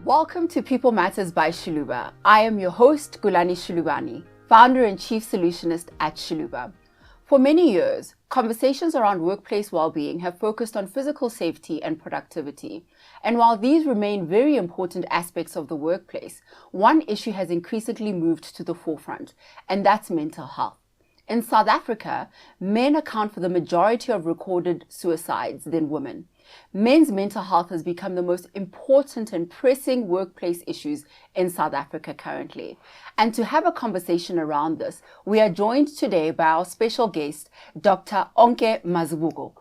Welcome to People Matters by Shiluvah. I am your host, Gulani Shilubani, founder and chief solutionist at Shiluvah. For many years, conversations around workplace well-being have focused on physical safety and productivity. And while these remain very important aspects of the workplace, one issue has increasingly moved to the forefront, and that's mental health. In South Africa, men account for the majority of recorded suicides than women. Men's mental health has become the most important and pressing workplace issues in South Africa currently. And to have a conversation around this, we are joined today by our special guest, Dr. Onke Mazibuko.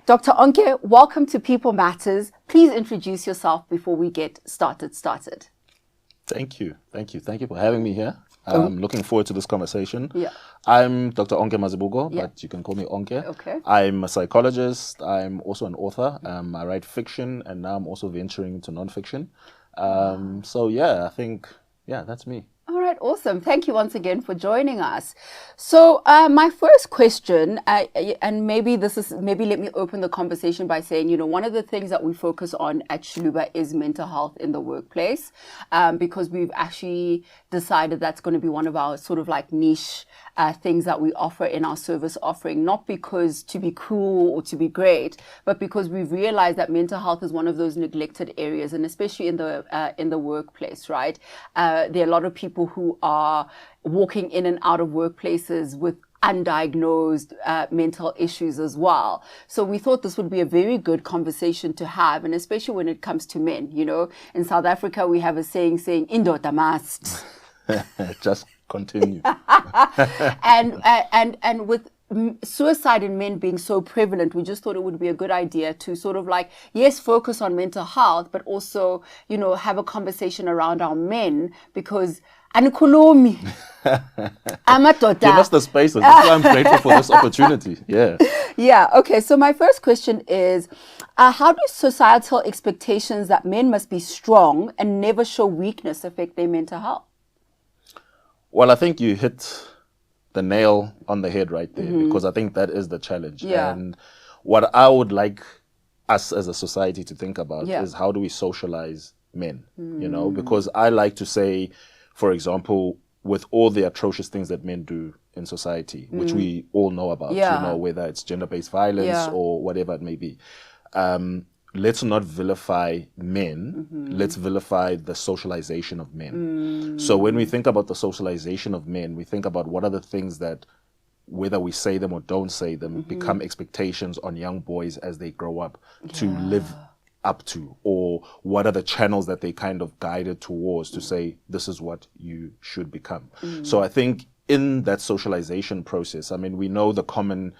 Dr. Onke, welcome to People Matters. Please introduce yourself before we get started. Thank you for having me here. I'm looking forward to this conversation. Yeah. I'm Dr. Onke Mazibuko, but you can call me Onke. Okay. I'm a psychologist. I'm also an author. I write fiction, and now I'm also venturing into nonfiction. I think that's me. All right, awesome. Thank you once again for joining us. So my first question, and maybe let me open the conversation by saying, one of the things that we focus on at Shiluvah is mental health in the workplace, because we've actually decided that's going to be one of our sort of like niche things that we offer in our service offering, not because to be cool or to be great, but because we've realized that mental health is one of those neglected areas, and especially in the workplace, right? There are a lot of people who are walking in and out of workplaces with undiagnosed mental issues as well. So we thought this would be a very good conversation to have, and especially when it comes to men. In South Africa, we have a saying "Indoda must." Just continue. and with suicide in men being so prevalent, we just thought it would be a good idea to sort of like, yes, focus on mental health, but also, have a conversation around our men, because Anikulumi. Give us the space. That's why I'm grateful for this opportunity. Yeah. Yeah. Okay. So my first question is, how do societal expectations that men must be strong and never show weakness affect their mental health? Well, I think you hit the nail on the head right there, because I think that is the challenge. Yeah. And what I would like us as a society to think about is, how do we socialize men? Because I like to say, for example, with all the atrocious things that men do in society, which we all know about, whether it's gender-based violence or whatever it may be, let's not vilify men. Let's vilify the socialization of men. So when we think about the socialization of men, we think about what are the things that, whether we say them or don't say them, become expectations on young boys as they grow up to live up to, or what are the channels that they kind of guided towards to say, this is what you should become. So I think in that socialization process, we know the common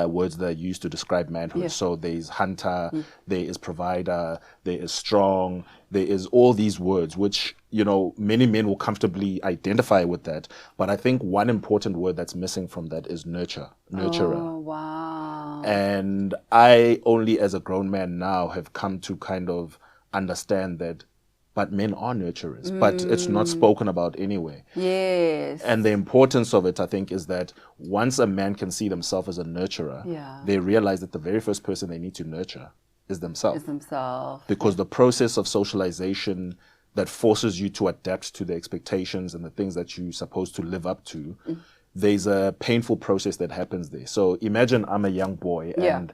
words that are used to describe manhood. So there is hunter, there is provider, there is strong, there is all these words, which, many men will comfortably identify with that. But I think one important word that's missing from that is nurturer. Oh, wow. And I only as a grown man now have come to kind of understand that, but men are nurturers, but it's not spoken about anyway. Yes. And the importance of it, I think, is that once a man can see themselves as a nurturer, they realize that the very first person they need to nurture is themselves. Because the process of socialization that forces you to adapt to the expectations and the things that you're supposed to live up to, there's a painful process that happens there. So imagine I'm a young boy and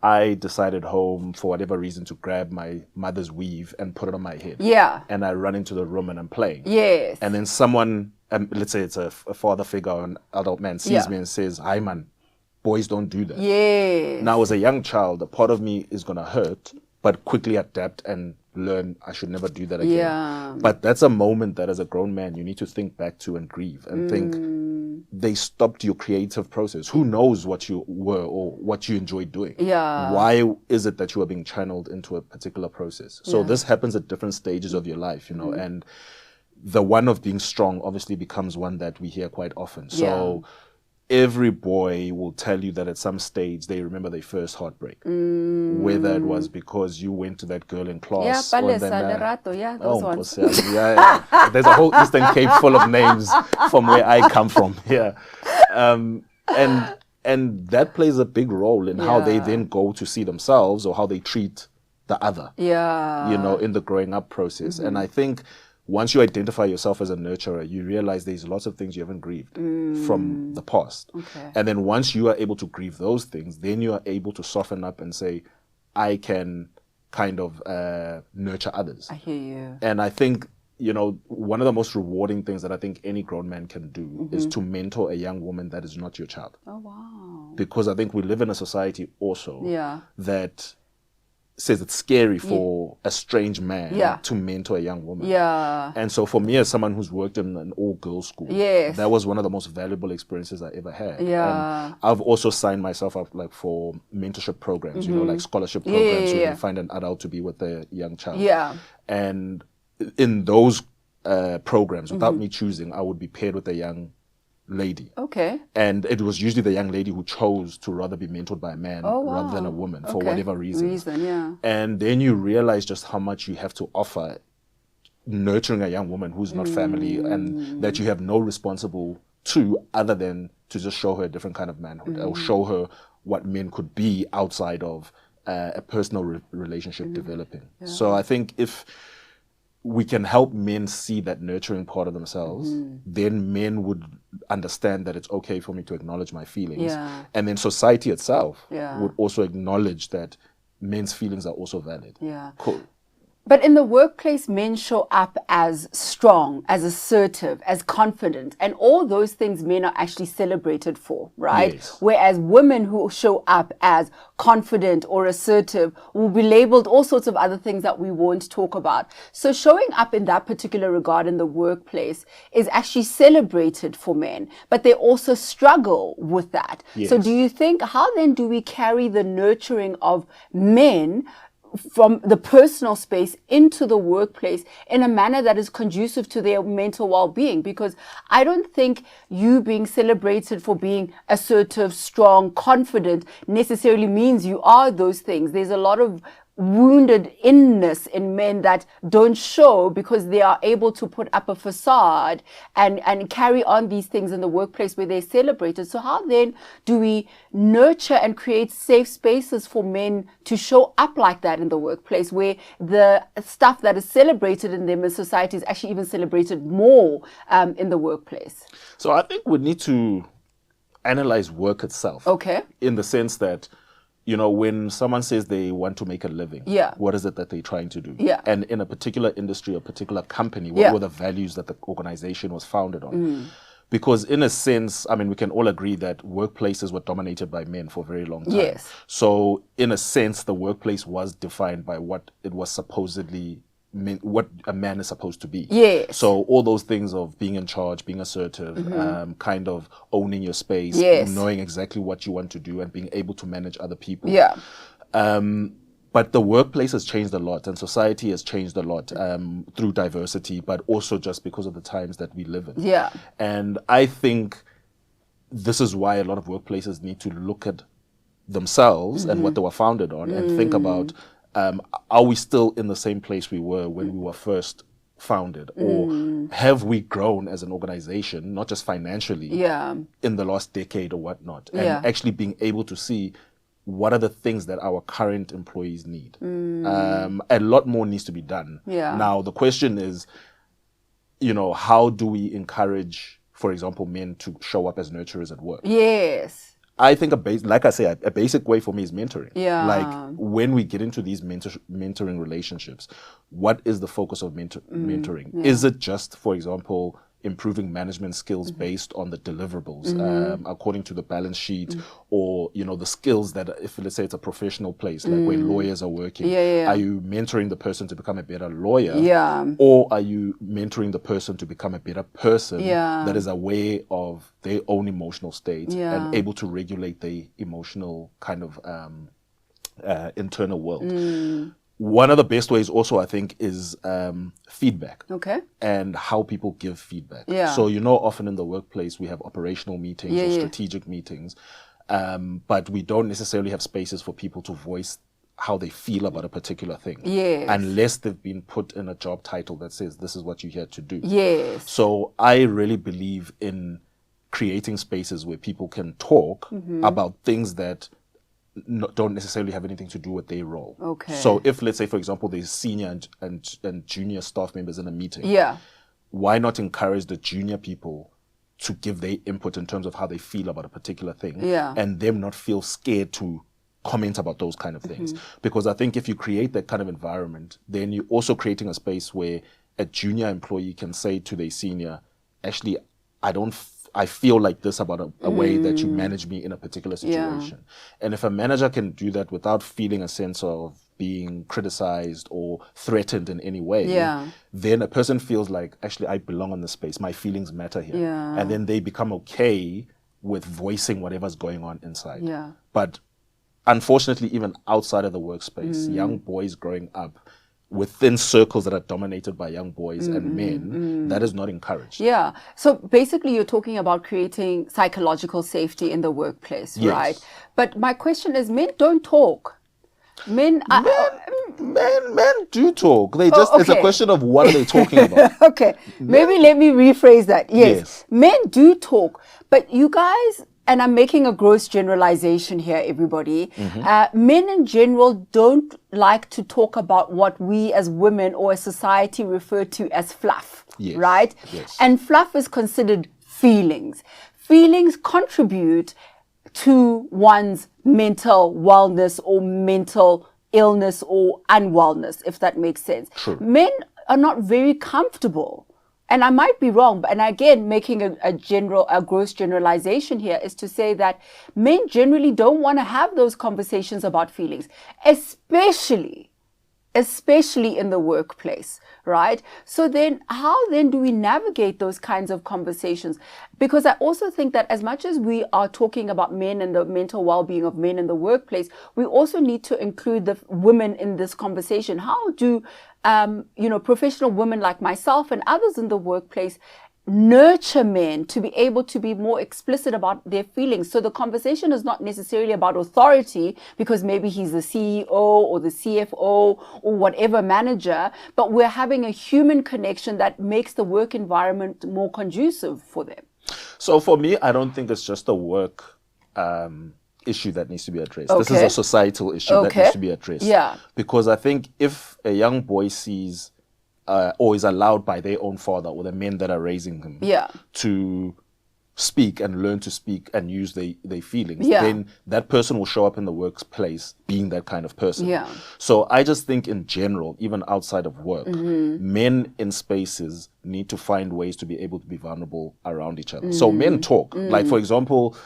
I decided home for whatever reason to grab my mother's weave and put it on my head. Yeah. And I run into the room and I'm playing. Yes. And then someone, let's say it's a father figure or an adult man, sees me and says, "Hi man, boys don't do that." Yes. Now as a young child, a part of me is going to hurt, but quickly adapt and learn I should never do that again. Yeah. But that's a moment that as a grown man, you need to think back to and grieve and think, they stopped your creative process. Who knows what you were or what you enjoyed doing? Yeah. Why is it that you are being channeled into a particular process? So this happens at different stages of your life, and the one of being strong obviously becomes one that we hear quite often. So every boy will tell you that at some stage they remember their first heartbreak. Whether it was because you went to that girl in class. Or then, those ones. There's a whole Eastern Cape full of names from where I come from. And that plays a big role in how they then go to see themselves or how they treat the other. Yeah. You know, in the growing up process. And I think once you identify yourself as a nurturer, you realize there's lots of things you haven't grieved from the past. Okay. And then once you are able to grieve those things, then you are able to soften up and say, I can kind of nurture others. I hear you. And I think, you know, one of the most rewarding things that I think any grown man can do is to mentor a young woman that is not your child. Oh, wow. Because I think we live in a society also Yeah. that says it's scary for a strange man to mentor a young woman. Yeah. And so for me, as someone who's worked in an all-girls school, Yes. that was one of the most valuable experiences I ever had. Yeah. And I've also signed myself up like for mentorship programs, you know, like scholarship programs where you find an adult to be with a young child. Yeah. And in those programs, without me choosing, I would be paired with a young lady. Okay. And it was usually the young lady who chose to rather be mentored by a man rather than a woman for whatever reasons. And then you realize just how much you have to offer nurturing a young woman who's not family and that you have no responsible to other than to just show her a different kind of manhood or show her what men could be outside of a personal relationship developing. So I think if we can help men see that nurturing part of themselves, then men would understand that it's okay for me to acknowledge my feelings. And then society itself would also acknowledge that men's feelings are also valid. Cool. But in the workplace, men show up as strong, as assertive, as confident, and all those things men are actually celebrated for, right? Yes. Whereas women who show up as confident or assertive will be labeled all sorts of other things that we won't talk about. So showing up in that particular regard in the workplace is actually celebrated for men, but they also struggle with that. Yes. So do you think, how then do we carry the nurturing of men from the personal space into the workplace in a manner that is conducive to their mental well-being? Because I don't think you being celebrated for being assertive, strong, confident necessarily means you are those things. There's a lot of wounded inness in men that don't show because they are able to put up a facade and carry on these things in the workplace where they're celebrated. So how then do we nurture and create safe spaces for men to show up like that in the workplace, where the stuff that is celebrated in them in society is actually even celebrated more in the workplace? So I think we need to analyze work itself. Okay. In the sense that, you know, when someone says they want to make a living, what is it that they're trying to do? And in a particular industry or particular company, what were the values that the organization was founded on? Because in a sense, I mean, we can all agree that workplaces were dominated by men for a very long time. So in a sense, the workplace was defined by what it was supposedly what a man is supposed to be. So all those things of being in charge, being assertive, kind of owning your space, knowing exactly what you want to do and being able to manage other people. But the workplace has changed a lot and society has changed a lot through diversity, but also just because of the times that we live in. And I think this is why a lot of workplaces need to look at themselves and what they were founded on and think about, are we still in the same place we were when we were first founded, or have we grown as an organization, not just financially, in the last decade or whatnot, and actually being able to see what are the things that our current employees need. A lot more needs to be done. Now, the question is, you know, how do we encourage, for example, men to show up as nurturers at work? I think like I say, a basic way for me is mentoring. Like when we get into these mentoring relationships, what is the focus of mentoring? Is it just, for example, improving management skills based on the deliverables according to the balance sheet, or, you know, the skills that, if let's say it's a professional place like where lawyers are working, are you mentoring the person to become a better lawyer, or are you mentoring the person to become a better person that is aware of their own emotional state and able to regulate their emotional kind of internal world? One of the best ways also, I think, is feedback. And how people give feedback. So, you know, often in the workplace, we have operational meetings or strategic meetings, but we don't necessarily have spaces for people to voice how they feel about a particular thing. Unless they've been put in a job title that says, this is what you're here to do. So I really believe in creating spaces where people can talk about things that don't necessarily have anything to do with their role. Okay. So if, let's say, for example, there's senior and junior staff members in a meeting, why not encourage the junior people to give their input in terms of how they feel about a particular thing, and them not feel scared to comment about those kind of things? Because I think if you create that kind of environment, then you're also creating a space where a junior employee can say to their senior, actually, I feel like this about a way that you manage me in a particular situation. And if a manager can do that without feeling a sense of being criticized or threatened in any way, then a person feels like, actually, I belong in this space. My feelings matter here. And then they become okay with voicing whatever's going on inside. But unfortunately, even outside of the workspace, young boys growing up within circles that are dominated by young boys and men, that is not encouraged. So basically you're talking about creating psychological safety in the workplace, right? But my question is, men don't talk. Men do talk. They just it's a question of what are they talking about. Maybe let me rephrase that. Yes, men do talk, but you guys, and I'm making a gross generalization here, everybody, men in general don't like to talk about what we as women or as society refer to as fluff, right? And fluff is considered feelings. Feelings contribute to one's mental wellness or mental illness or unwellness, if that makes sense. Men are not very comfortable, and I might be wrong, and again, making a gross generalization here is to say that men generally don't want to have those conversations about feelings, especially in the workplace, right? So then how then do we navigate those kinds of conversations? Because I also think that as much as we are talking about men and the mental well-being of men in the workplace, we also need to include the women in this conversation. How do professional women like myself and others in the workplace nurture men to be able to be more explicit about their feelings? So the conversation is not necessarily about authority, because maybe he's the CEO or the CFO or whatever manager, but we're having a human connection that makes the work environment more conducive for them. So for me, I don't think it's just a work issue that needs to be addressed. This is a societal issue that needs to be addressed. Because I think if a young boy sees or is allowed by their own father or the men that are raising him to speak and learn to speak and use their feelings, then that person will show up in the workplace being that kind of person. So I just think in general, even outside of work, men in spaces need to find ways to be able to be vulnerable around each other. So men talk. Like, for example,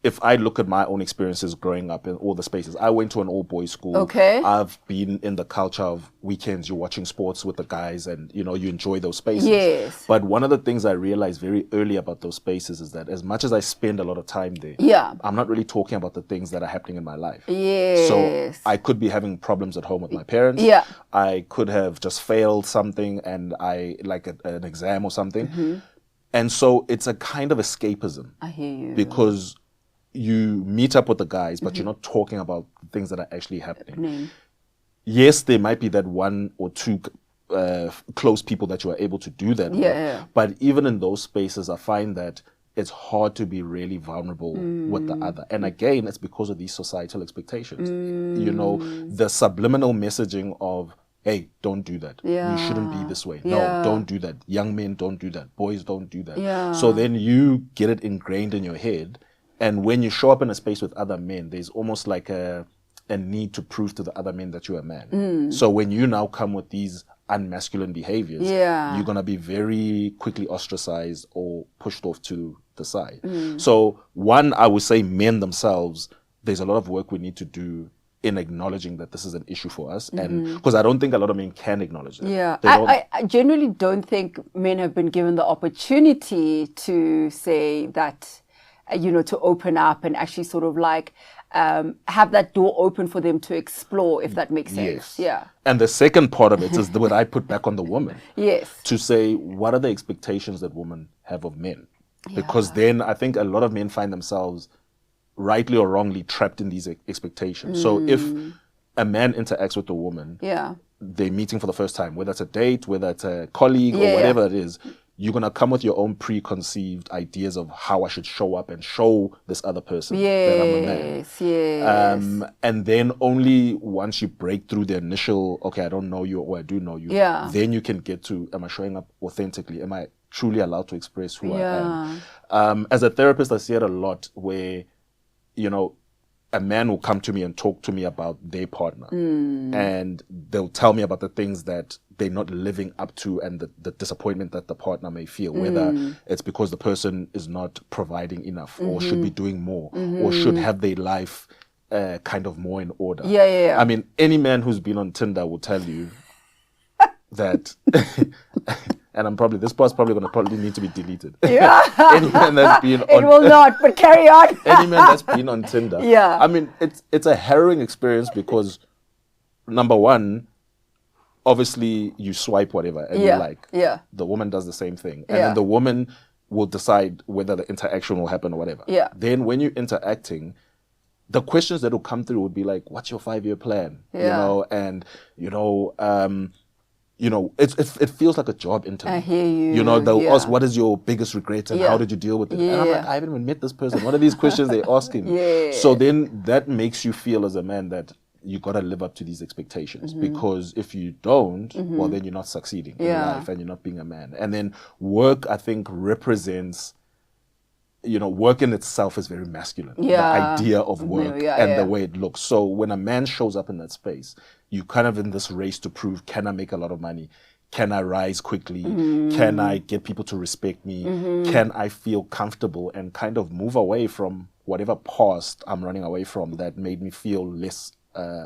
if I look at my own experiences growing up in all the spaces, I went to an all-boys school. I've been in the culture of weekends, you're watching sports with the guys and, you enjoy those spaces. But one of the things I realized very early about those spaces is that as much as I spend a lot of time there, I'm not really talking about the things that are happening in my life. So I could be having problems at home with my parents. I could have just failed something and an exam or something. And so it's a kind of escapism. I hear you. Because you meet up with the guys, but you're not talking about things that are actually happening. Yes, there might be that one or two close people that you are able to do that with. But even in those spaces, I find that it's hard to be really vulnerable with the other. And again, it's because of these societal expectations. The subliminal messaging of, hey, don't do that. You shouldn't be this way. No, don't do that. Young men don't do that. Boys don't do that. So then you get it ingrained in your head. And when you show up in a space with other men, there's almost like a need to prove to the other men that you're a man. So when you now come with these unmasculine behaviors, you're going to be very quickly ostracized or pushed off to the side. So one, I would say men themselves, there's a lot of work we need to do in acknowledging that this is an issue for us. And because I don't think a lot of men can acknowledge that. I generally don't think men have been given the opportunity to say that, to open up and actually sort of have that door open for them to explore, if that makes sense. And the second part of it is what I put back on the woman. Yes. To say, what are the expectations that women have of men? Because then I think a lot of men find themselves, rightly or wrongly, trapped in these expectations. So if a man interacts with a woman, they're meeting for the first time, whether it's a date, whether it's a colleague or whatever it is, you're going to come with your own preconceived ideas of how I should show up and show this other person that I'm a man. Yes. And then only once you break through the initial, okay, I don't know you or I do know you, then you can get to, am I showing up authentically? Am I truly allowed to express who I am? As a therapist, I see it a lot where, you know, a man will come to me and talk to me about their partner, and they'll tell me about the things that they're not living up to and the disappointment that the partner may feel, whether it's because the person is not providing enough or should be doing more or should have their life kind of more in order. I mean, any man who's been on Tinder will tell you that and I'm probably, this part's probably going to probably need to be deleted. Any man that's been on... It will not, but carry on. Any man that's been on Tinder. I mean, it's a harrowing experience because, number one, obviously you swipe whatever and you like. The woman does the same thing. And then the woman will decide whether the interaction will happen or whatever. Then when you're interacting, the questions that will come through would be like, what's your 5-year plan? You know, and, you know, it feels like a job interview. I hear you. You know, they'll ask, what is your biggest regret and how did you deal with it? And I'm like, I haven't even met this person. What are these questions they're asking? So then that makes you feel as a man that you got to live up to these expectations, because if you don't, well, then you're not succeeding in life and you're not being a man. And then work, I think, represents, you know, work in itself is very masculine. The idea of work and the way it looks. So when a man shows up in that space, you kind of in this race to prove, can I make a lot of money? Can I rise quickly? Can I get people to respect me? Can I feel comfortable and kind of move away from whatever past I'm running away from that made me feel less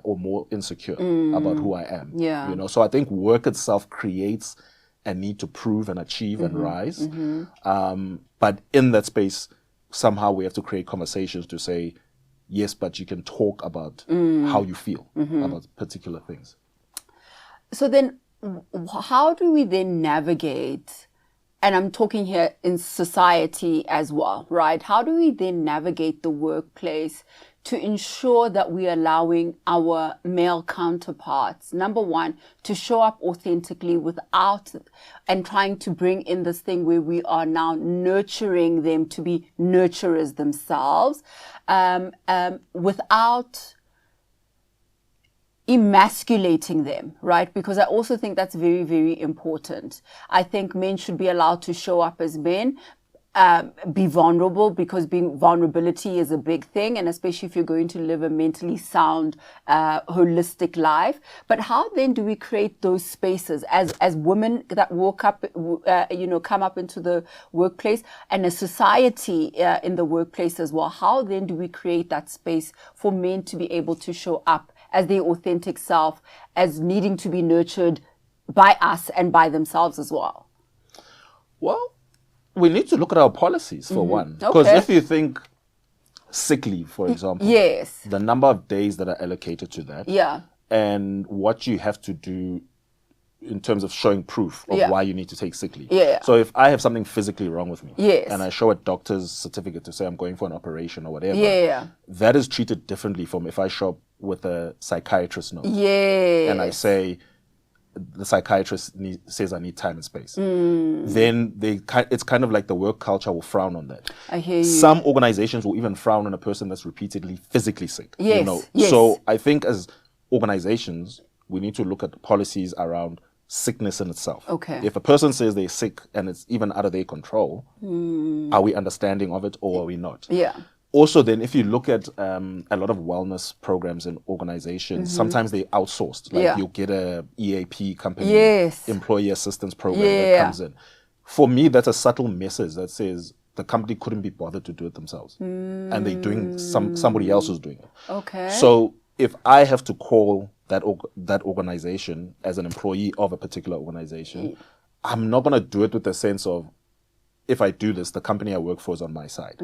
or more insecure about who I am? You know, so I think work itself creates a need to prove and achieve and rise. But in that space, somehow we have to create conversations to say, yes, but you can talk about how you feel about particular things. So then how do we then navigate, and I'm talking here in society as well, right? How do we then navigate the workplace to ensure that we're allowing our male counterparts, number one, to show up authentically without, and trying to bring in this thing where we are now nurturing them to be nurturers themselves, without emasculating them, right? Because I also think that's very, very important. I think men should be allowed to show up as men, be vulnerable, because vulnerability is a big thing, and especially if you're going to live a mentally sound, holistic life. But how then do we create those spaces as women that walk up, come up into the workplace, and a society in the workplace as well? How then do we create that space for men to be able to show up as their authentic self, as needing to be nurtured by us and by themselves as well? Well, we need to look at our policies for one. Because if you think sick leave, for example, the number of days that are allocated to that, and what you have to do in terms of showing proof of why you need to take sick leave. So if I have something physically wrong with me, and I show a doctor's certificate to say I'm going for an operation or whatever, that is treated differently from if I show up with a psychiatrist note and I say, the psychiatrist says I need time and space. Then it's kind of like the work culture will frown on that. I hear you. Some organizations will even frown on a person that's repeatedly physically sick. You know? So I think as organizations, we need to look at policies around sickness in itself. If a person says they're sick and it's even out of their control, are we understanding of it or are we not? Also, then, if you look at a lot of wellness programs in organizations, sometimes they outsourced. Like you'll get a EAP company, employee assistance program that comes in. For me, that's a subtle message that says the company couldn't be bothered to do it themselves, and they're doing somebody else is doing it. So if I have to call that organization as an employee of a particular organization, I'm not going to do it with the sense of, if I do this, the company I work for is on my side.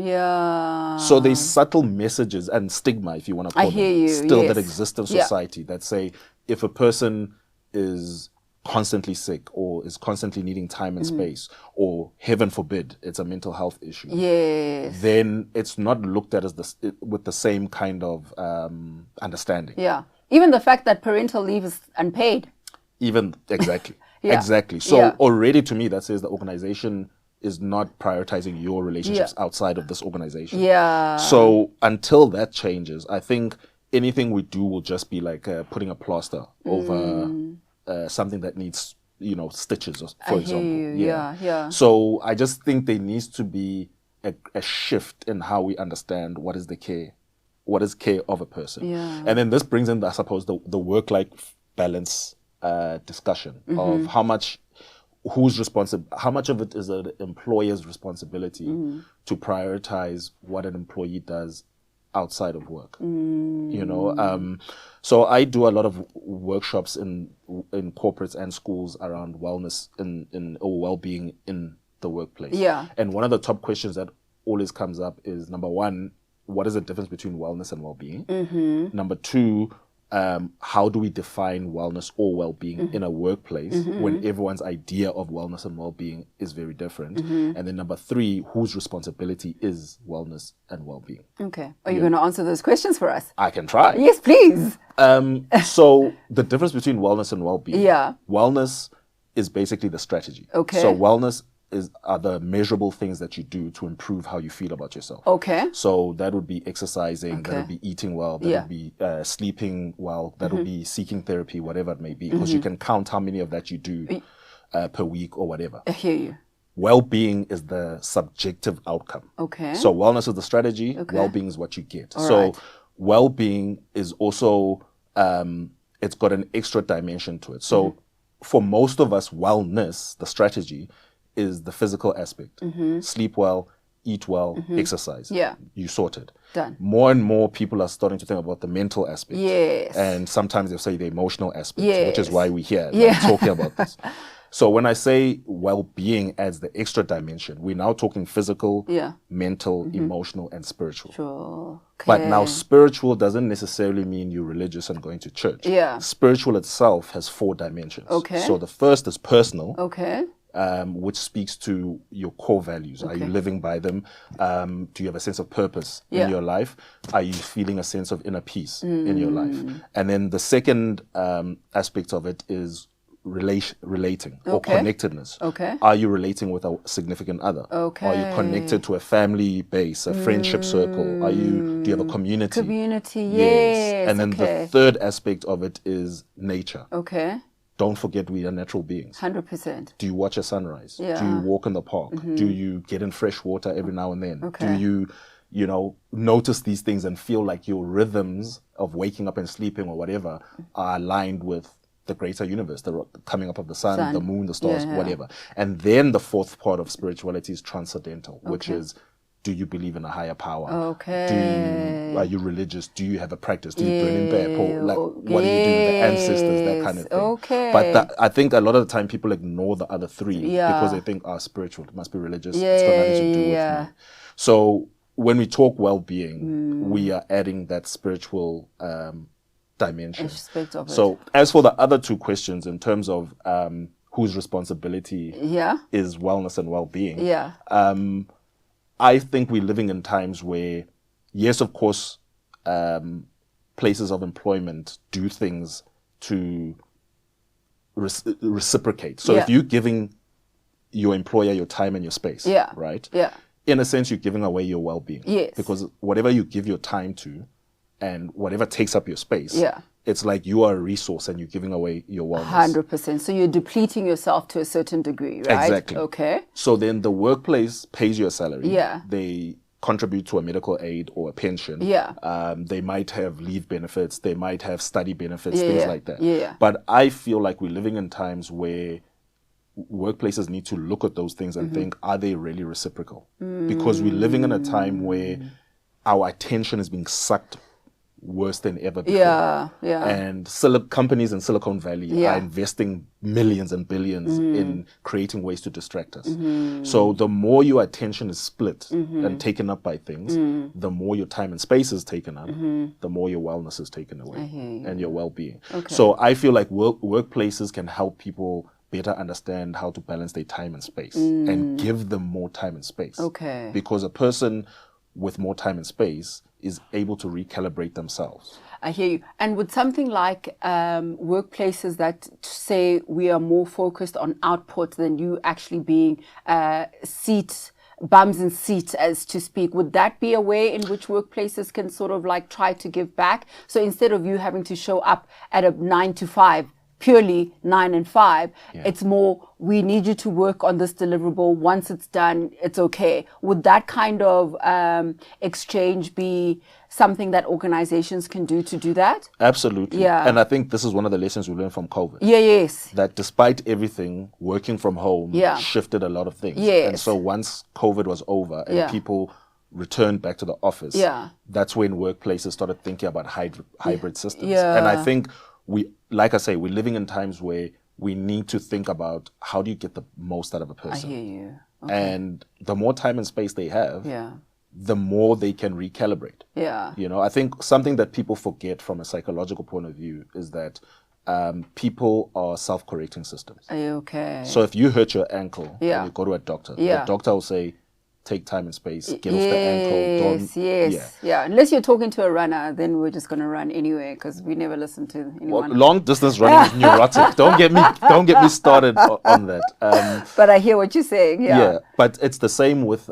So there's subtle messages and stigma, if you want to call them, still that exist in society that say, if a person is constantly sick or is constantly needing time and space, or heaven forbid, it's a mental health issue, then it's not looked at as with the same kind of understanding. Even the fact that parental leave is unpaid. Exactly. Exactly. So already to me, that says the organization is not prioritizing your relationships outside of this organization. So until that changes, I think anything we do will just be like putting a plaster over something that needs, stitches, for example. So I just think there needs to be a shift in how we understand what is care of a person. And then this brings in, I suppose, the work-life balance discussion of how much of it is an employer's responsibility to prioritize what an employee does outside of work. So I do a lot of workshops in corporates and schools around wellness or well-being in the workplace. And one of the top questions that always comes up is, number one, what is the difference between wellness and well-being? Number two, how do we define wellness or well-being in a workplace when everyone's idea of wellness and well-being is very different? And then number three, whose responsibility is wellness and well-being? Okay. Are you going to answer those questions for us? I can try. Yes, please. So the difference between wellness and well-being. Wellness is basically the strategy. Okay. So wellness are the measurable things that you do to improve how you feel about yourself. Okay. So that would be exercising, that would be eating well, that would be sleeping well, that would be seeking therapy, whatever it may be, because you can count how many of that you do per week or whatever. I hear you. Well-being is the subjective outcome. Okay. So wellness is the strategy, well-being is what you get. So well-being is also, it's got an extra dimension to it. So for most of us, wellness, the strategy, is the physical aspect. Sleep well, eat well, exercise. You sorted. Done. More and more people are starting to think about the mental aspect. Yes. And sometimes they'll say the emotional aspect, which is why we're here talking about this. So when I say well-being adds the extra dimension, we're now talking physical, mental, emotional, and spiritual. Sure. Okay. But now spiritual doesn't necessarily mean you're religious and going to church. Spiritual itself has 4 dimensions. Okay. So the first is personal. Okay. Which speaks to your core values. Are you living by them? Do you have a sense of purpose in your life? Are you feeling a sense of inner peace in your life? And then the second aspect of it is relating or connectedness. Okay. Are you relating with a significant other? Okay. Are you connected to a family base, a friendship circle? Do you have a community? Yes. And then the third aspect of it is nature. Okay. Don't forget we are natural beings. 100%. Do you watch a sunrise? Do you walk in the park? Do you get in fresh water every now and then? Okay. Do you, notice these things and feel like your rhythms of waking up and sleeping or whatever are aligned with the greater universe, the coming up of the sun, the moon, the stars, whatever. And then the fourth part of spirituality is transcendental, which is, do you believe in a higher power? Okay. Are you religious? Do you have a practice? Do you burn in bed? What do you do with the ancestors? That kind of thing. Okay. But I think a lot of the time people ignore the other 3 because they think, spiritual, it must be religious. It's got nothing to do with me. So when we talk well-being, we are adding that spiritual dimension. Aspect of it. So as for the other 2 questions in terms of whose responsibility is wellness and well-being, I think we're living in times where, yes, of course, places of employment do things to reciprocate. So if you're giving your employer your time and your space, right? In a sense, you're giving away your well-being. Yes. Because whatever you give your time to and whatever takes up your space, it's like you are a resource and you're giving away your wellness. 100%. So you're depleting yourself to a certain degree, right? Exactly. Okay. So then the workplace pays you a salary. Yeah. They contribute to a medical aid or a pension. Yeah. They might have leave benefits. They might have study benefits, things like that. Yeah. But I feel like we're living in times where workplaces need to look at those things and think, are they really reciprocal? Because we're living in a time where our attention is being sucked worse than ever before. And companies in Silicon Valley are investing millions and billions in creating ways to distract us. So the more your attention is split and taken up by things, the more your time and space is taken up, the more your wellness is taken away and your well-being. So I feel like workplaces can help people better understand how to balance their time and space and give them more time and space. Okay. Because a person with more time and space is able to recalibrate themselves. I hear you. And with something like workplaces that say we are more focused on output than you actually being bums in seats, as to speak, would that be a way in which workplaces can sort of like try to give back? So instead of you having to show up at a 9 to 5, purely 9 and 5, it's more, we need you to work on this deliverable. Once it's done, it's okay. Would that kind of exchange be something that organizations can do to do that? Absolutely. Yeah. And I think this is one of the lessons we learned from COVID. Yes. That despite everything, working from home shifted a lot of things. Yes. And so once COVID was over and people returned back to the office, that's when workplaces started thinking about hybrid systems. Yeah. And I think like I say, we're living in times where we need to think about how do you get the most out of a person. I hear you. Okay. And the more time and space they have, the more they can recalibrate. Yeah. You know, I think something that people forget from a psychological point of view is that people are self-correcting systems. Okay. So if you hurt your ankle and you go to a doctor, the doctor will say, take time and space, get off the ankle. Unless you're talking to a runner, then we're just going to run anyway, because we never listen to anyone. Well, long distance running is neurotic. Don't get me started on that. But I hear what you're saying. Yeah, but it's the same with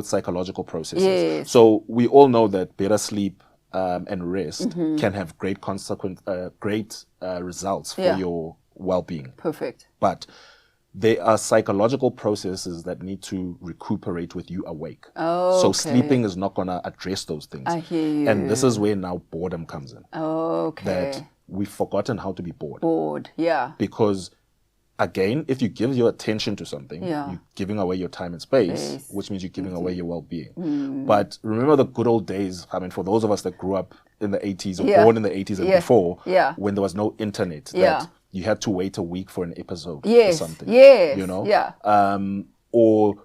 psychological processes. Yes. So we all know that better sleep and rest can have great results for your well-being. Perfect. But there are psychological processes that need to recuperate with you awake. Oh, so sleeping is not going to address those things. I hear you. And this is where now boredom comes in. Okay. That we've forgotten how to be bored. Bored, yeah. Because again, if you give your attention to something, you're giving away your time and space, which means you're giving away your well-being. But remember the good old days, I mean, for those of us that grew up in the 80s or born in the 80s and before, when there was no internet, that you had to wait a week for an episode or something. Yes. You know? Yeah. Or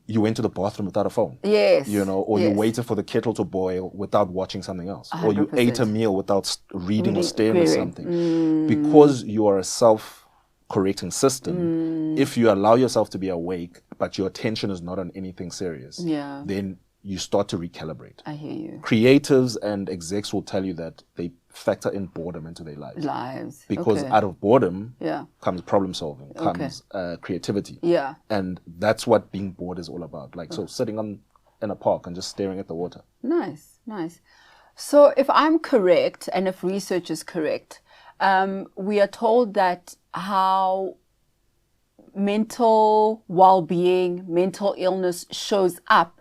you went to the bathroom without a phone. Yes. You know, or you waited for the kettle to boil without watching something else. 100%. Or you ate a meal without reading or staring at something. Because you are a self-correcting system, if you allow yourself to be awake, but your attention is not on anything serious, then you start to recalibrate. I hear you. Creatives and execs will tell you that they factor in boredom into their lives. Because out of boredom comes problem solving, comes creativity. Yeah. And that's what being bored is all about. Like, so sitting in a park and just staring at the water. Nice, nice. So if I'm correct, and if research is correct, we are told that how mental well-being, mental illness shows up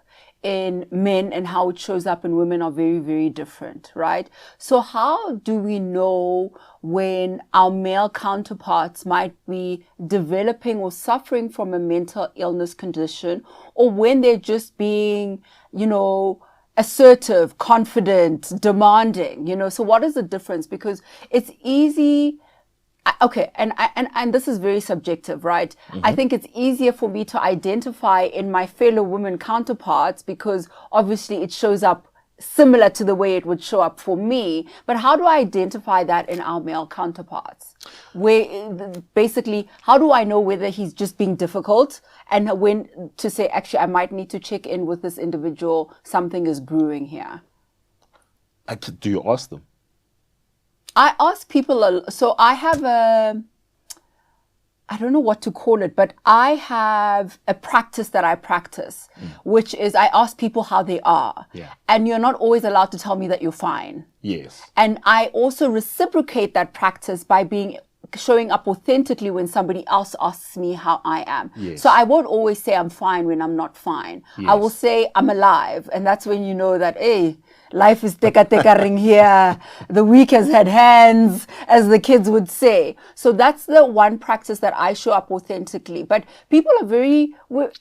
in men and how it shows up in women are very, very different, right? So how do we know when our male counterparts might be developing or suffering from a mental illness condition, or when they're just being, you know, assertive, confident, demanding, you know? So what is the difference? Because it's easy. Okay, and this is very subjective, right? I think it's easier for me to identify in my fellow women counterparts because obviously it shows up similar to the way it would show up for me. But how do I identify that in our male counterparts? Where basically, how do I know whether he's just being difficult and when to say, actually, I might need to check in with this individual, something is brewing here? Do you ask them? I ask people, so I have I don't know what to call it, but I have a practice that I practice, which is I ask people how they are. Yeah. And you're not always allowed to tell me that you're fine. Yes. And I also reciprocate that practice by showing up authentically when somebody else asks me how I am. Yes. So I won't always say I'm fine when I'm not fine. Yes. I will say I'm alive. And that's when you know that, hey, life is teka ring here. The week has had hands, as the kids would say. So that's the one practice that I show up authentically. But people are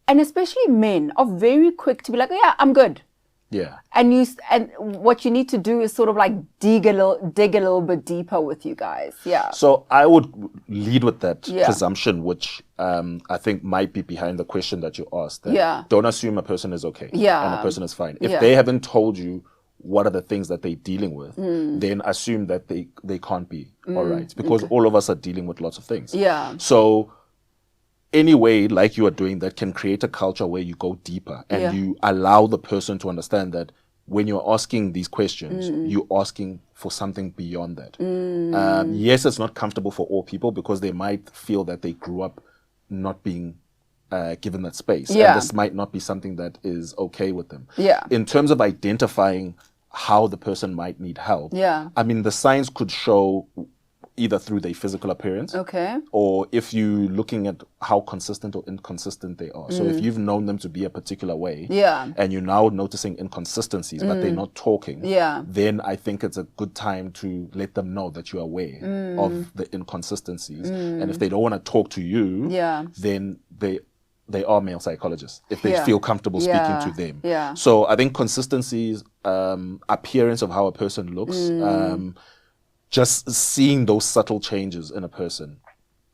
and especially men, are very quick to be like, yeah, I'm good. Yeah. And what you need to do is sort of like dig a little bit deeper with you guys. Yeah. So I would lead with that presumption, which I think might be behind the question that you asked. That don't assume a person is okay. Yeah. And a person is fine. If they haven't told you what are the things that they're dealing with, then assume that they can't be all right. Because all of us are dealing with lots of things. Yeah. So any way like you are doing that can create a culture where you go deeper and you allow the person to understand that when you're asking these questions, you're asking for something beyond that. Yes, it's not comfortable for all people because they might feel that they grew up not being given that space. And this might not be something that is okay with them. In terms of identifying how the person might need help, I mean, the signs could show either through their physical appearance, or if you're looking at how consistent or inconsistent they are. So if you've known them to be a particular way, and you're now noticing inconsistencies, but they're not talking, then I think it's a good time to let them know that you're aware of the inconsistencies. And if they don't want to talk to you, then they are male psychologists, if they feel comfortable speaking to them. So I think consistencies, appearance of how a person looks, just seeing those subtle changes in a person,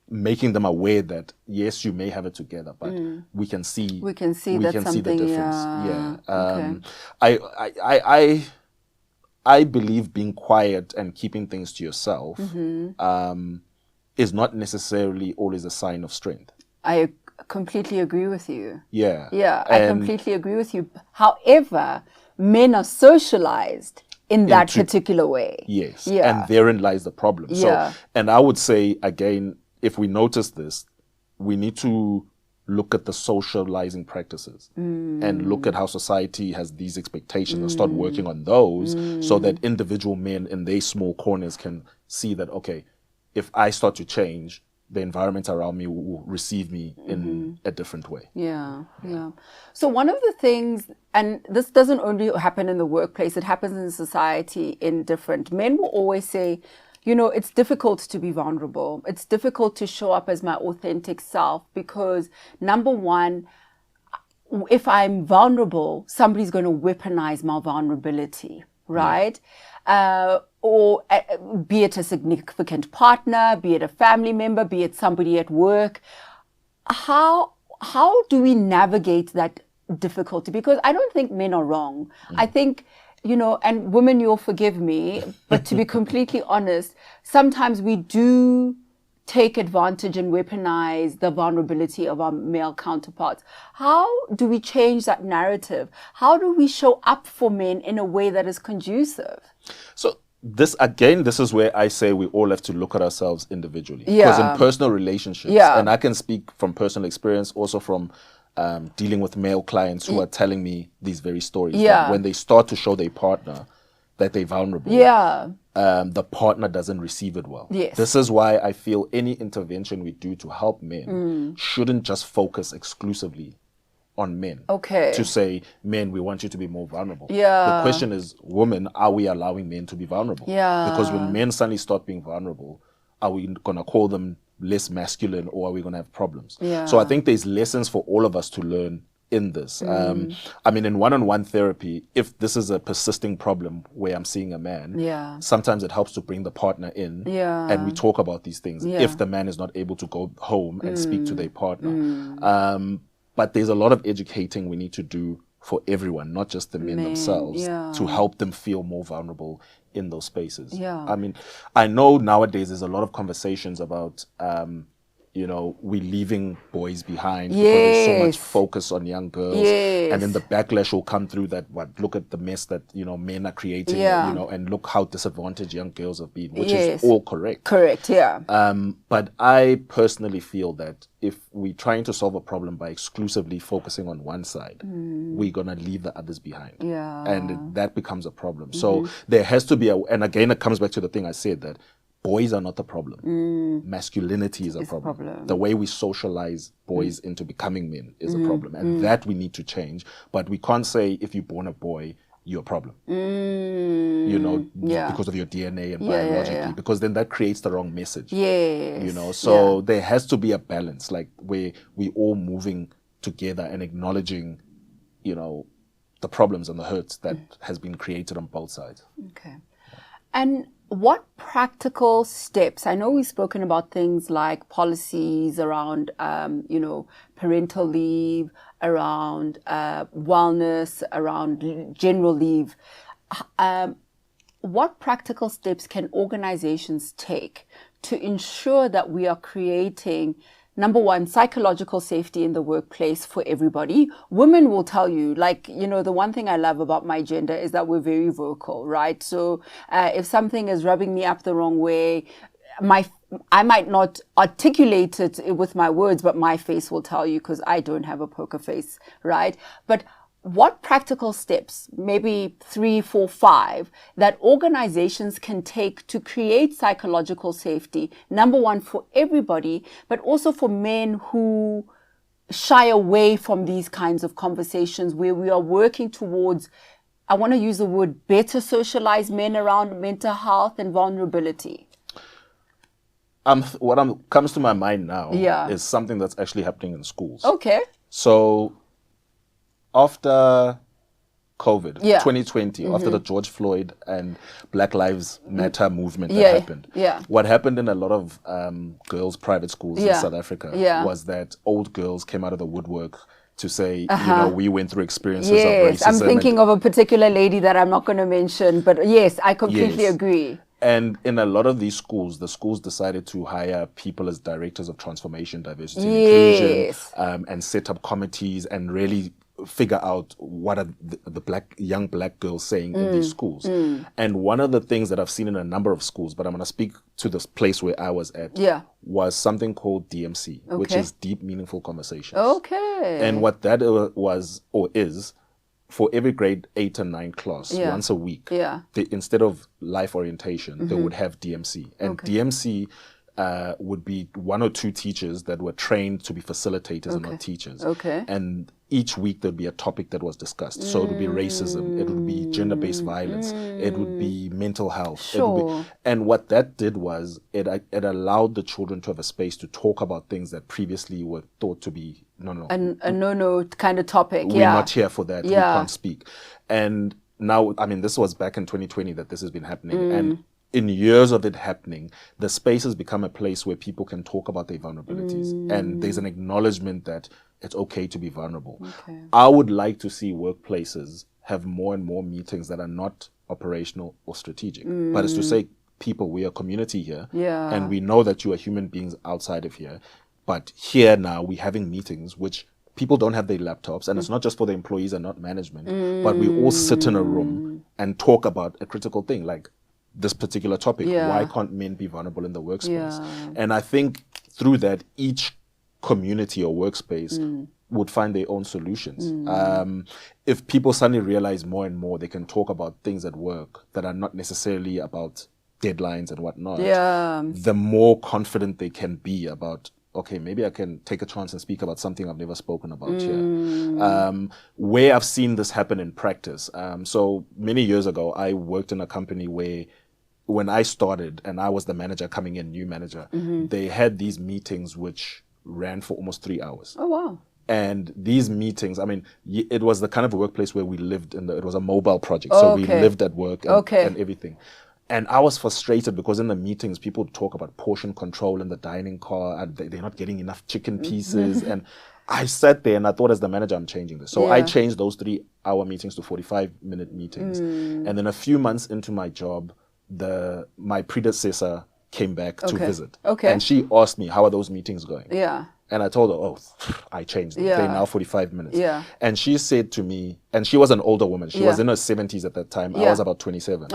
making them aware that yes, you may have it together, but we can see the difference. I believe being quiet and keeping things to yourself is not necessarily always a sign of strength. I completely agree with you. I completely agree with you. However, men are socialized in that particular way. Yes. And therein lies the problem. So, and I would say, again, if we notice this, we need to look at the socializing practices and look at how society has these expectations and start working on those so that individual men in their small corners can see that, okay, if I start to change, the environment around me will receive me in a different way. So one of the things, and this doesn't only happen in the workplace, it happens in society in different, men will always say, you know, it's difficult to be vulnerable. It's difficult to show up as my authentic self because, number one, if I'm vulnerable, somebody's going to weaponize my vulnerability, right? Or be it a significant partner, be it a family member, be it somebody at work. How do we navigate that difficulty? Because I don't think men are wrong. I think, you know, and women, you'll forgive me, but to be completely honest, sometimes we do take advantage and weaponize the vulnerability of our male counterparts. How do we change that narrative? How do we show up for men in a way that is conducive? So this is where I say we all have to look at ourselves individually. Because in personal relationships, and I can speak from personal experience, also from dealing with male clients who are telling me these very stories. That when they start to show their partner that they're vulnerable, the partner doesn't receive it well. This is why I feel any intervention we do to help men shouldn't just focus exclusively on men. To say, men, we want you to be more vulnerable. The question is, women, are we allowing men to be vulnerable? Because when men suddenly start being vulnerable, are we going to call them less masculine, or are we going to have problems? So I think there's lessons for all of us to learn in this. I mean, in one-on-one therapy, if this is a persisting problem where I'm seeing a man, sometimes it helps to bring the partner in and we talk about these things if the man is not able to go home and speak to their partner. But there's a lot of educating we need to do for everyone, not just the men themselves, to help them feel more vulnerable in those spaces. I mean, I know nowadays there's a lot of conversations about you know, we're leaving boys behind because there's so much focus on young girls. And then the backlash will come through that, look at the mess that, you know, men are creating, you know, and look how disadvantaged young girls have been, which is all correct. But I personally feel that if we're trying to solve a problem by exclusively focusing on one side, we're going to leave the others behind. And that becomes a problem. So there has to be and again, it comes back to the thing I said, that boys are not the problem. Masculinity is a problem. The way we socialize boys into becoming men is a problem. And that we need to change. But we can't say, if you're born a boy, you're a problem. You know, because of your DNA and biologically. Because then that creates the wrong message. You know, so there has to be a balance, like where we all moving together and acknowledging, you know, the problems and the hurts that has been created on both sides. And what practical steps, I know we've spoken about things like policies around, you know, parental leave, around wellness, around general leave. What practical steps can organizations take to ensure that we are creating number one, psychological safety in the workplace for everybody. Women will tell you, like, the one thing I love about my gender is that we're very vocal, right? So if something is rubbing me up the wrong way, I might not articulate it with my words, but my face will tell you, because I don't have a poker face, right? But what practical steps, maybe 3, 4, 5, that organizations can take to create psychological safety, number one, for everybody, but also for men who shy away from these kinds of conversations, where we are working towards, I want to use the word, better socialized men around mental health and vulnerability? What comes to my mind now is something that's actually happening in schools. Okay. So after COVID, 2020, after the George Floyd and Black Lives Matter movement that happened, what happened in a lot of girls' private schools in South Africa was that old girls came out of the woodwork to say, we went through experiences of racism. I'm thinking of a particular lady that I'm not going to mention, but yes, I completely agree. And in a lot of these schools, the schools decided to hire people as directors of transformation, diversity, and inclusion, and set up committees and really figure out what are the young black girls saying in these schools. And one of the things that I've seen in a number of schools, but I'm going to speak to this place where I was at, was something called DMC, which is Deep Meaningful Conversations. And what that was or is, for every grade 8 and 9 class, once a week, instead of life orientation, they would have DMC. And DMC would be 1 or 2 teachers that were trained to be facilitators and not teachers. And each week there'd be a topic that was discussed. So it would be racism, it would be gender-based violence, it would be mental health. And what that did was it allowed the children to have a space to talk about things that previously were thought to be a no kind of topic. We're not here for that. We can't speak. And now, this was back in 2020 that this has been happening. And in years of it happening, the space has become a place where people can talk about their vulnerabilities. And there's an acknowledgement that it's okay to be vulnerable. I would like to see workplaces have more and more meetings that are not operational or strategic, but it's to say, people, we are a community here, and we know that you are human beings outside of here. But here now, we're having meetings which people don't have their laptops, and it's not just for the employees and not management, but we all sit in a room and talk about a critical thing, like this particular topic. Why can't men be vulnerable in the workspace? And I think through that, each community or workspace would find their own solutions. If people suddenly realize more and more they can talk about things at work that are not necessarily about deadlines and whatnot, the more confident they can be about, okay, maybe I can take a chance and speak about something I've never spoken about here. Where I've seen this happen in practice. So many years ago, I worked in a company where when I started and I was the manager coming in, new manager, they had these meetings which ran for almost 3 hours. Oh, wow. And these meetings, it was the kind of a workplace where we lived it was a mobile project. So we lived at work and everything. And I was frustrated because in the meetings, people talk about portion control in the dining car. They're not getting enough chicken pieces. And I sat there and I thought, as the manager, I'm changing this. So I changed those 3-hour meetings to 45-minute meetings. And then a few months into my job, my predecessor came back to visit. And she asked me, how are those meetings going? And I told her, I changed them. They're now 45 minutes. And she said to me, and she was an older woman. She was in her 70s at that time. I was about 27.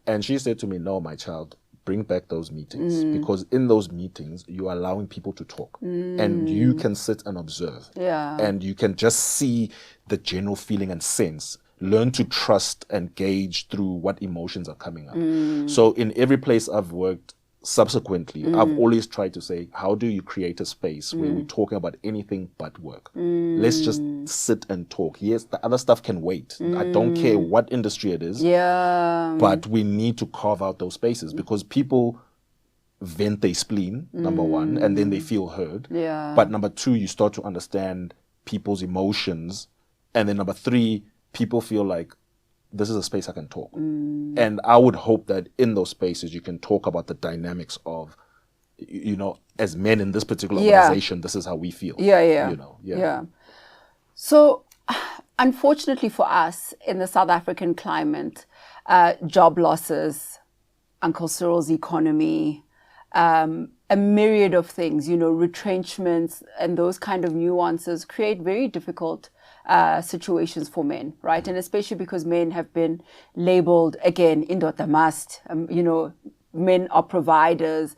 And she said to me, no, my child, bring back those meetings. Because in those meetings, you are allowing people to talk. And you can sit and observe. And you can just see the general feeling and sense. Learn to trust and gauge through what emotions are coming up. So in every place I've worked, subsequently, I've always tried to say, how do you create a space where we're talking about anything but work? Let's just sit and talk. Yes, the other stuff can wait. I don't care what industry it is, but we need to carve out those spaces because people vent their spleen, number one, and then they feel heard. But number two, you start to understand people's emotions. And then number three, people feel like, this is a space I can talk. And I would hope that in those spaces, you can talk about the dynamics of, as men in this particular organization, this is how we feel. So, unfortunately for us in the South African climate, job losses, Uncle Cyril's economy, a myriad of things, retrenchments and those kind of nuances create very difficult situations for men, right? And especially because men have been labeled, again, indoda must, men are providers.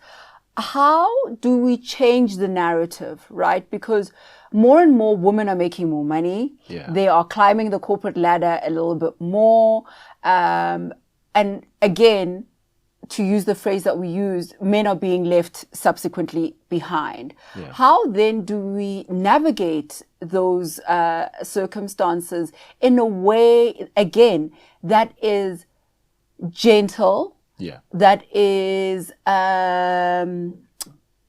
How do we change the narrative, right? Because more and more women are making more money. Yeah. They are climbing the corporate ladder a little bit more. And again, to use the phrase that we used, men are being left subsequently behind. Yeah. How then do we navigate those circumstances in a way, again, that is gentle, that is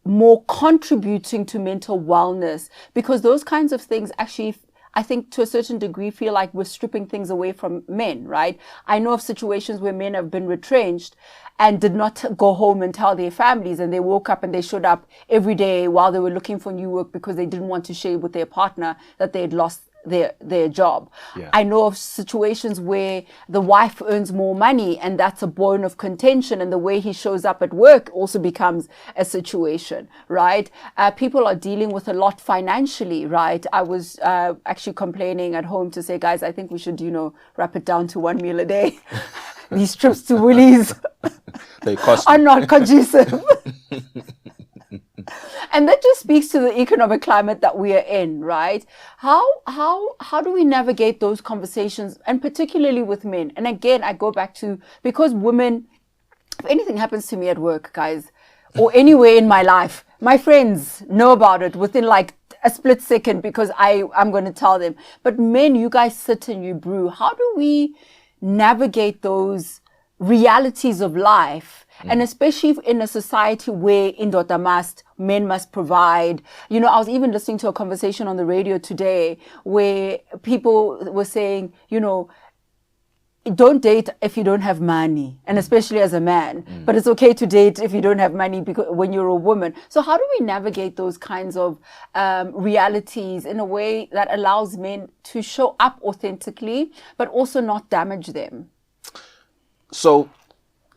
more contributing to mental wellness? Because those kinds of things actually, I think to a certain degree, feel like we're stripping things away from men, right? I know of situations where men have been retrenched and did not go home and tell their families, and they woke up and they showed up every day while they were looking for new work because they didn't want to share with their partner that they had lost their job. Yeah. I know of situations where the wife earns more money and that's a bone of contention, and the way he shows up at work also becomes a situation, right? People are dealing with a lot financially, right? I was actually complaining at home to say, guys, I think we should, wrap it down to 1 meal a day. These trips to Woolies they cost are not conducive. And that just speaks to the economic climate that we are in, right? How do we navigate those conversations, and particularly with men? And again, I go back to, because women, if anything happens to me at work, guys, or anywhere in my life, my friends know about it within like a split second because I'm going to tell them. But men, you guys sit and you brew. How do we navigate those realities of life? And especially in a society where indoda must, men must provide. I was even listening to a conversation on the radio today where people were saying, don't date if you don't have money, and especially as a man. But it's okay to date if you don't have money because when you're a woman. So how do we navigate those kinds of realities in a way that allows men to show up authentically, but also not damage them? So,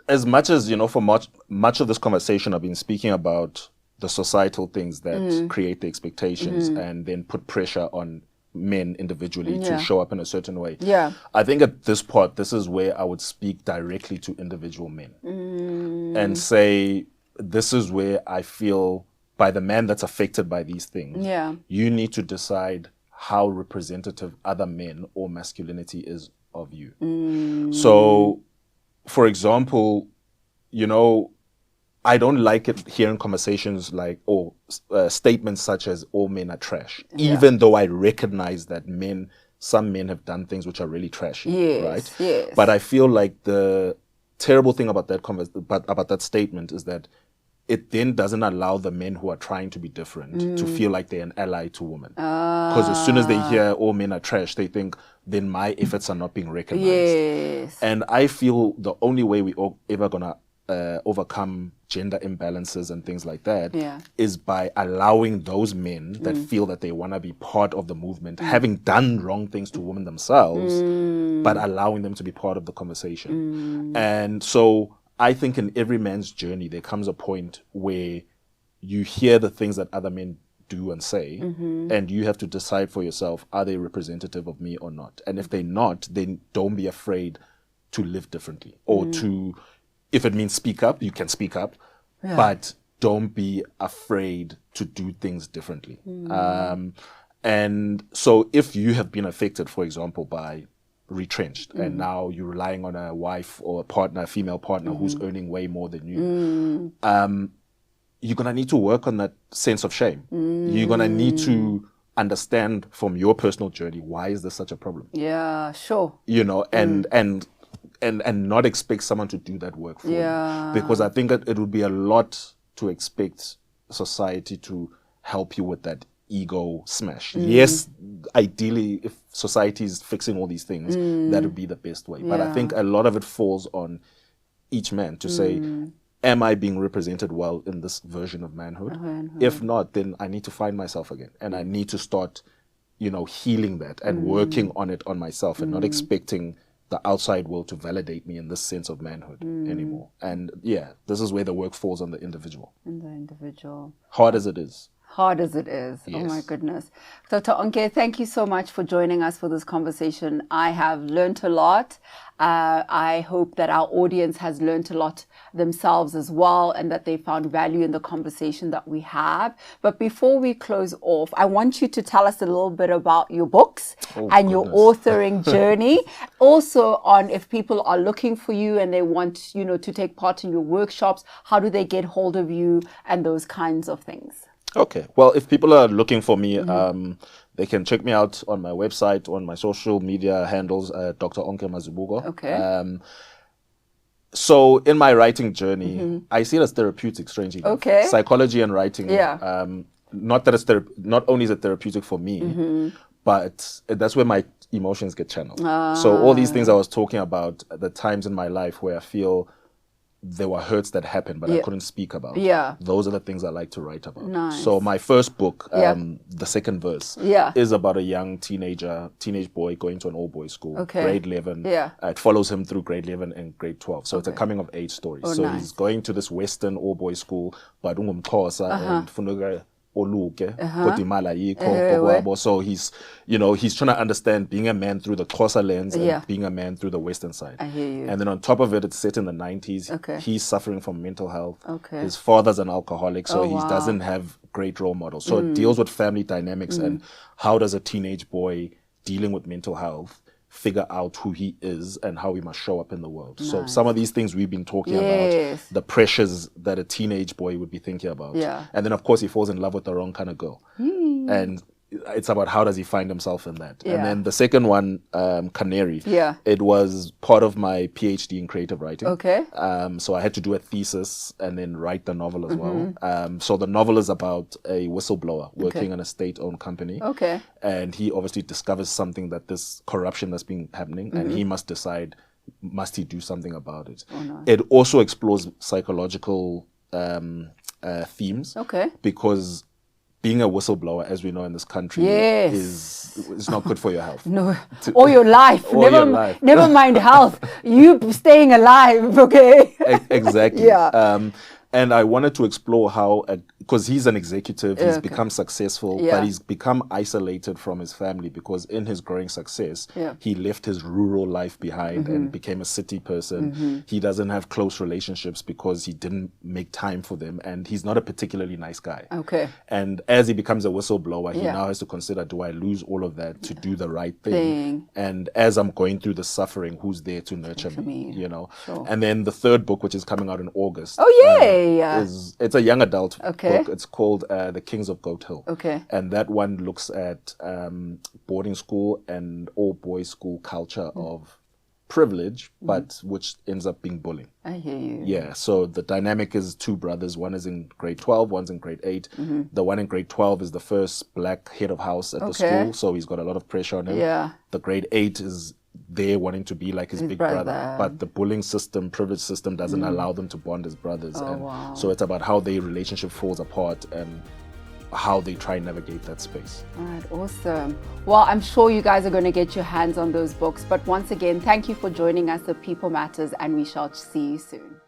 as much as, for much of this conversation, I've been speaking about the societal things that create the expectations and then put pressure on men individually to show up in a certain way. Yeah. I think at this part, this is where I would speak directly to individual men and say, this is where I feel, by the man that's affected by these things, you need to decide how representative other men or masculinity is of you. So, for example, I don't like it hearing conversations like, statements such as all men are trash, even though I recognize that some men have done things which are really trashy, right? Yes. But I feel like the terrible thing about that statement is that it then doesn't allow the men who are trying to be different to feel like they're an ally to women. Because as soon as they hear all men are trash, they think then my efforts are not being recognized. Yes. And I feel the only way we ever gonna overcome gender imbalances and things like that is by allowing those men that feel that they want to be part of the movement, having done wrong things to women themselves, but allowing them to be part of the conversation. And so I think in every man's journey, there comes a point where you hear the things that other men do and say, and you have to decide for yourself, are they representative of me or not? And if they're not, then don't be afraid to live differently, or to, if it means speak up, you can speak up, but don't be afraid to do things differently. And so if you have been affected, for example, by retrenched and now you're relying on a wife or a partner, a female partner who's earning way more than you, you're going to need to work on that sense of shame. You're going to need to understand from your personal journey, why is this such a problem? Yeah, sure. And not expect someone to do that work for you. Because I think it would be a lot to expect society to help you with that ego smash. Yes, ideally, if society is fixing all these things, that would be the best way. But I think a lot of it falls on each man to say, am I being represented well in this version of manhood? If not, then I need to find myself again. And I need to start, healing that and working on it on myself and not expecting the outside world to validate me in this sense of manhood anymore. And yeah, this is where the work falls on the individual. Hard as it is. Hard as it is. Yes. Oh my goodness. Dr. Onke, thank you so much for joining us for this conversation. I have learned a lot. I hope that our audience has learned a lot themselves as well, and that they found value in the conversation that we have. But before we close off, I want you to tell us a little bit about your books and your authoring journey. Also on if people are looking for you and they want, you know, to take part in your workshops, how do they get hold of you and those kinds of things? Okay. Well, if people are looking for me, they can check me out on my website, on my social media handles, Dr. Onke Mazibuko. Okay. So in my writing journey, I see it as therapeutic, strangely enough. Okay. Psychology and writing. Yeah. Not that it's not only is it therapeutic for me, but that's where my emotions get channeled. So all these things I was talking about, the times in my life where I feel there were hurts that happened, but I couldn't speak about. Yeah. Those are the things I like to write about. Nice. So my first book, the second verse, is about a young teenage boy going to an all-boys school, grade 11. Yeah. It follows him through grade 11 and grade 12. So it's a coming-of-age story. Oh, so nice. he's going to this Western all-boys school, but and Funuga so he's, you know, he's trying to understand being a man through the Xhosa lens and being a man through the Western side. I hear you. And then on top of it, it's set in the 90s. Okay. He's suffering from mental health. Okay. His father's an alcoholic, so he doesn't have great role models. So it deals with family dynamics and how does a teenage boy dealing with mental health figure out who he is and how he must show up in the world. Nice. So some of these things we've been talking about, the pressures that a teenage boy would be thinking about. Yeah. And then, of course, he falls in love with the wrong kind of girl. And it's about how does he find himself in that. And then the second one, Canary, it was part of my PhD in creative writing. Okay. So I had to do a thesis and then write the novel as well. So the novel is about a whistleblower working in a state-owned company. Okay. And he obviously discovers something that this corruption that's been happening, and he must decide, must he do something about it? Oh, no. It also explores psychological themes. Okay. Because being a whistleblower, as we know in this country, is not good for your health. No, or your life. Or never mind health. You staying alive, okay? Exactly. Yeah. And I wanted to explore how, because he's an executive, he's become successful, but he's become isolated from his family because in his growing success, he left his rural life behind and became a city person. He doesn't have close relationships because he didn't make time for them, and he's not a particularly nice guy. Okay. And as he becomes a whistleblower, he now has to consider, do I lose all of that to do the right thing? And as I'm going through the suffering, who's there to nurture me? You know? Sure. And then the third book, which is coming out in August. Oh, yeah. It's a young adult book. It's called The Kings of Goat Hill. Okay. And that one looks at boarding school and all boys school culture of privilege, but which ends up being bullying. I hear you. Yeah, so the dynamic is two brothers. One is in grade 12, one's in grade 8. The one in grade 12 is the first black head of house at the school, so he's got a lot of pressure on him. Yeah. The grade 8 is there wanting to be like his big brother. But the bullying system, privilege system doesn't allow them to bond as brothers. So it's about how their relationship falls apart and how they try and navigate that space. All right, awesome. Well, I'm sure you guys are going to get your hands on those books. But once again, thank you for joining us at People Matters, and we shall see you soon.